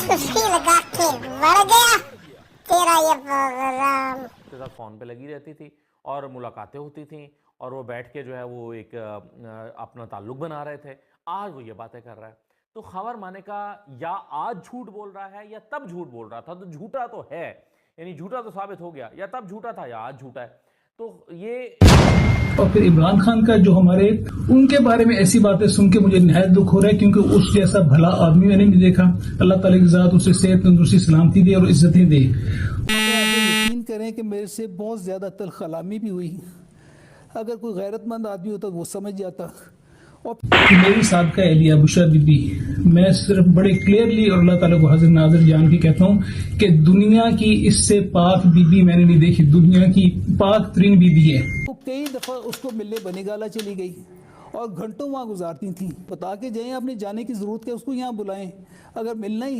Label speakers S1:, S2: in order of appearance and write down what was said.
S1: सुस्ती लगा के मर गया तेरा ये प्रोग्राम।
S2: के साथ फ़ोन पे लगी रहती थी और मुलाकातें होती थीं और वो बैठ के जो है वो एक अपना ताल्लुक़ बना रहे थे। आज वो ये बातें कर रहा है। तो ख़बर माने का या आज झूठ बोल रहा है या तब झूठ बोल रहा था, तो झूठा तो है, यानी झूठा तो साबित हो गया, या तब झूठा था या आज झूठा है। तो ये
S3: और फिर इमरान खान का जो हमारे उनके बारे में ऐसी बातें सुन के मुझे निहायत दुख हो रहा है, क्योंकि उस जैसा भला आदमी मैंने नहीं देखा। अल्लाह ताला की ज़ात उसे सेहत तंदुरुस्ती सलामती दे और इज्जतें दे।
S4: यकीन करें कि मेरे से बहुत ज़्यादा तलखलामी भी हुई। अगर कोई गैरतमंद आदमी होता वो समझ जाता। और
S3: मेरी सादका एहलिया बुशरा बीबी, मैं सिर्फ बड़े क्लियरली और अल्लाह ताला को हाजिर नाजिर जान के कहता हूँ कि दुनिया की इससे पाक बीबी मैंने नहीं देखी, दुनिया की पाक तरीन बीबी है।
S4: वो कई दफ़ा उसको मिलने बनीगाला चली गई और घंटों वहाँ गुजारती थी। बता के जाएं, आपने जाने की ज़रूरत है, उसको यहाँ बुलाएं। अगर मिलना ही